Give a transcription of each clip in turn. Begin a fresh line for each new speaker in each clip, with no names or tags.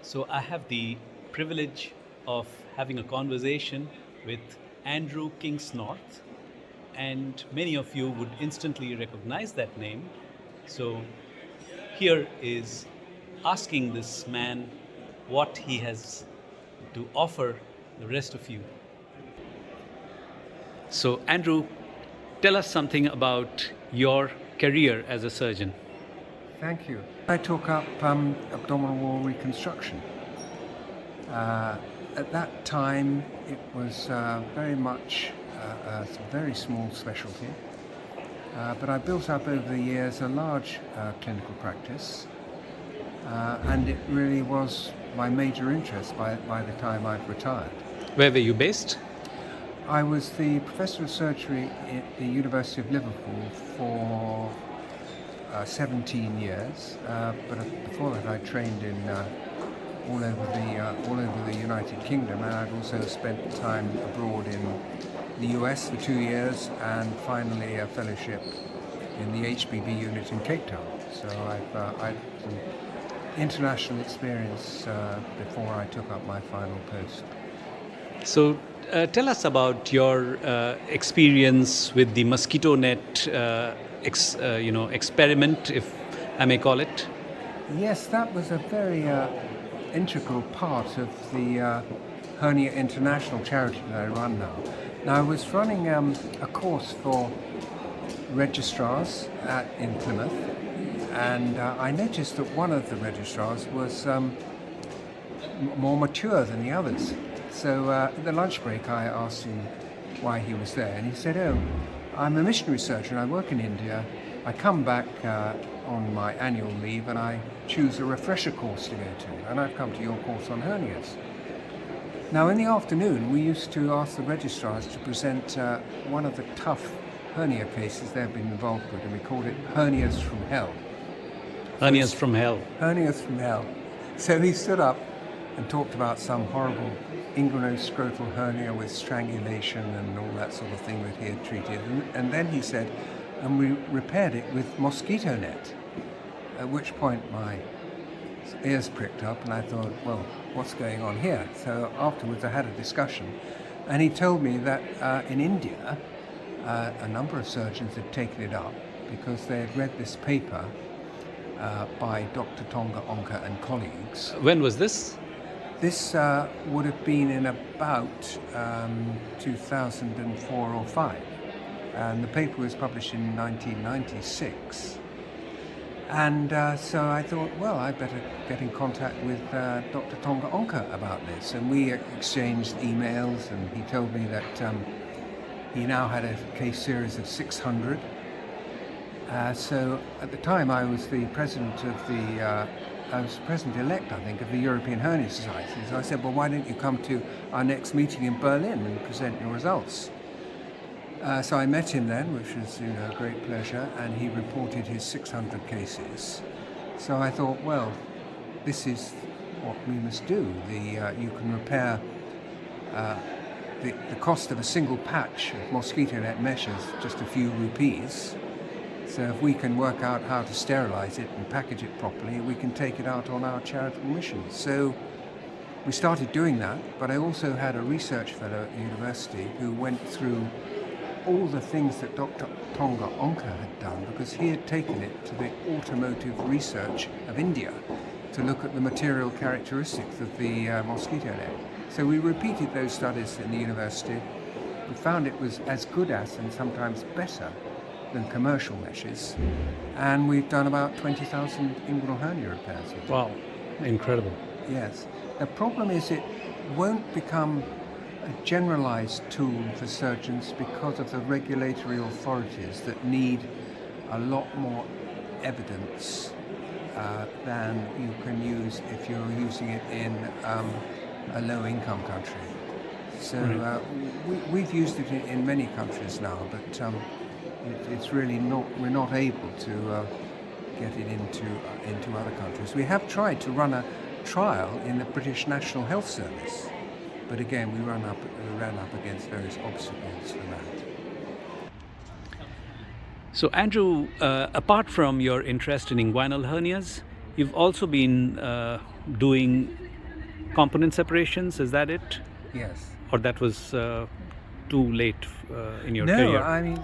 So I have the privilege of having a conversation with Andrew Kingsnorth, and many of you would instantly recognize that name. So here is asking this man what he has to offer the rest of you. So, Andrew, tell us something about your career as a surgeon.
Thank you. I took up abdominal wall reconstruction. At that time, it was very much a very small specialty, but I built up over the years a large clinical practice, and it really was my major interest by the time I'd retired.
Where were you based?
I was the professor of surgery at the University of Liverpool for 17 years, but before that I trained in all over the United Kingdom, and I'd also spent time abroad in the US for 2 years, and finally a fellowship in the HBB unit in Cape Town. So I've some international experience before I took up my final post.
So, tell us about your experience with the mosquito net, experiment, if I may call it.
Yes, that was a very integral part of the Hernia International charity that I run now. Now, I was running a course for registrars in Plymouth, and I noticed that one of the registrars was more mature than the others. So at the lunch break I asked him why he was there, and he said, "Oh, I'm a missionary surgeon, I work in India. I come back on my annual leave and I choose a refresher course to go to, and I've come to your course on hernias." Now in the afternoon we used to ask the registrars to present one of the tough hernia cases they've been involved with, and we called it Hernias from Hell.
Hernias from hell.
Hernias from Hell. So he stood up and talked about some horrible inguinal-scrotal hernia with strangulation and all that sort of thing that he had treated. And then he said, and we repaired it with mosquito net. At which point my ears pricked up and I thought, well, what's going on here? So afterwards I had a discussion, and he told me that in India a number of surgeons had taken it up because they had read this paper by Dr. Tonga Onka and colleagues.
When was this?
This would have been in about 2004 or 5, and the paper was published in 1996. And so I thought, well, I better get in contact with Dr. Tonga Onka about this. And we exchanged emails, and he told me that he now had a case series of 600. So at the time I was the president of I was president-elect, I think, of the European Hernia Society. So I said, well, why don't you come to our next meeting in Berlin and present your results? So I met him then, which was a great pleasure, and he reported his 600 cases. So I thought, well, this is what we must do. You can repair the cost of a single patch of mosquito net mesh is just a few rupees. So if we can work out how to sterilize it and package it properly, we can take it out on our charitable missions. So we started doing that, but I also had a research fellow at the university who went through all the things that Dr. Tonga Onka had done, because he had taken it to the automotive research of India to look at the material characteristics of the mosquito net. So we repeated those studies in the university. We found it was as good as, and sometimes better, than commercial meshes, and we've done about 20,000 inguinal hernia repairs with it.
Wow, incredible.
Yes. The problem is it won't become a generalized tool for surgeons because of the regulatory authorities that need a lot more evidence than you can use if you're using it in a low-income country. So we've used it in many countries now, but it's really not. We're not able to get it into other countries. We have tried to run a trial in the British National Health Service, but again we ran up against various obstacles for that.
So, Andrew, apart from your interest in inguinal hernias, you've also been doing component separations. Is that it?
Yes.
Or that was too late in your
No,
career?
I mean,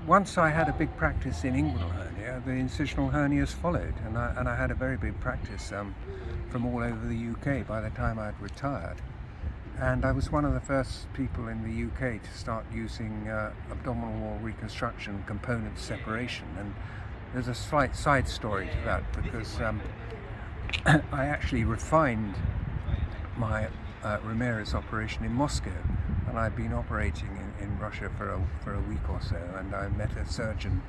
once I had a big practice in inguinal hernia, the incisional hernias followed, and I had a very big practice from all over the UK by the time I'd retired. And I was one of the first people in the UK to start using abdominal wall reconstruction component separation. And there's a slight side story to that, because I actually refined my Ramirez operation in Moscow, and I'd been operating in Russia for a week or so, and I met a surgeon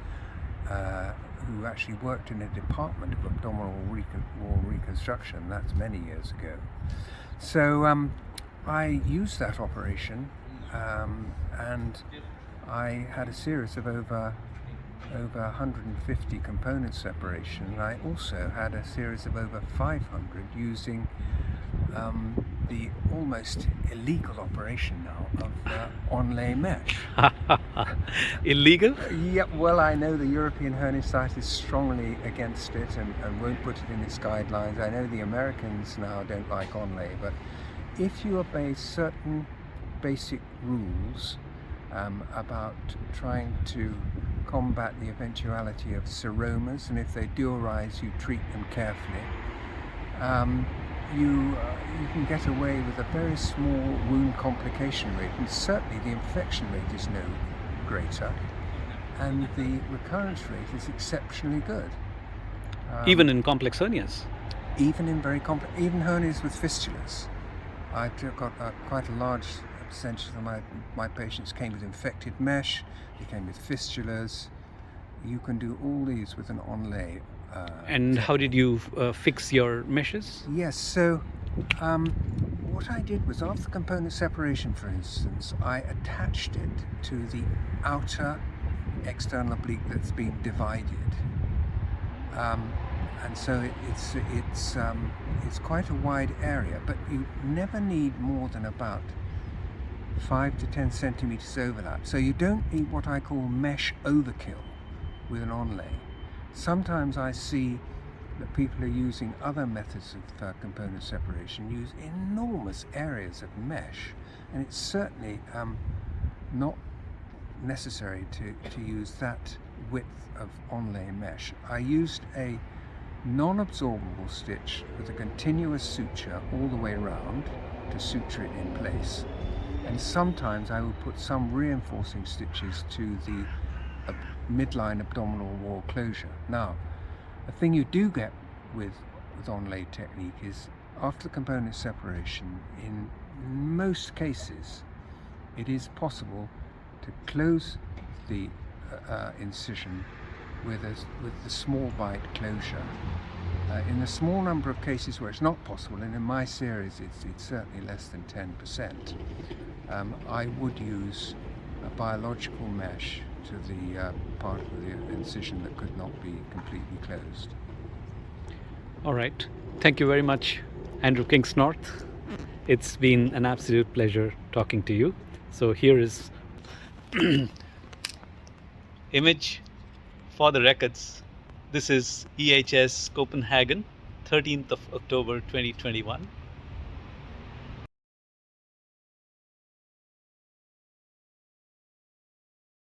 who actually worked in a department of abdominal wall reconstruction. That's many years ago. So I used that operation, and I had a series of over 150 component separation, and I also had a series of over 500 using the almost illegal operation now of onlay mesh.
Illegal?
Yeah, well, I know the European Hernia Society is strongly against it and won't put it in its guidelines. I know the Americans now don't like onlay, but if you obey certain basic rules about trying to combat the eventuality of seromas, and if they do arise, you treat them carefully, you can get away with a very small wound complication rate, and certainly the infection rate is no greater, and the recurrence rate is exceptionally good.
Even in complex hernias?
Even in very complex, even hernias with fistulas. I got quite a large percentage of my patients came with infected mesh, they came with fistulas. You can do all these with an onlay.
And how did you fix your meshes?
Yes, so what I did was, after component separation, for instance, I attached it to the outer external oblique that's been divided. And so it's quite a wide area, but you never need more than about 5 to 10 centimeters overlap. So you don't need what I call mesh overkill with an onlay. Sometimes I see that people are using other methods of component separation, use enormous areas of mesh, and it's certainly not necessary to use that width of onlay mesh. I used a non-absorbable stitch with a continuous suture all the way around to suture it in place, and sometimes I will put some reinforcing stitches to the midline abdominal wall closure. Now, the thing you do get with onlay technique is, after the component separation, in most cases it is possible to close the incision with the small bite closure. In the small number of cases where it's not possible, and in my series it's certainly less than 10%, I would use a biological mesh to the part of the incision that could not be completely closed.
All right. Thank you very much, Andrew Kingsnorth. It's been an absolute pleasure talking to you. So here is image for the records. This is EHS Copenhagen, 13th of October 2021.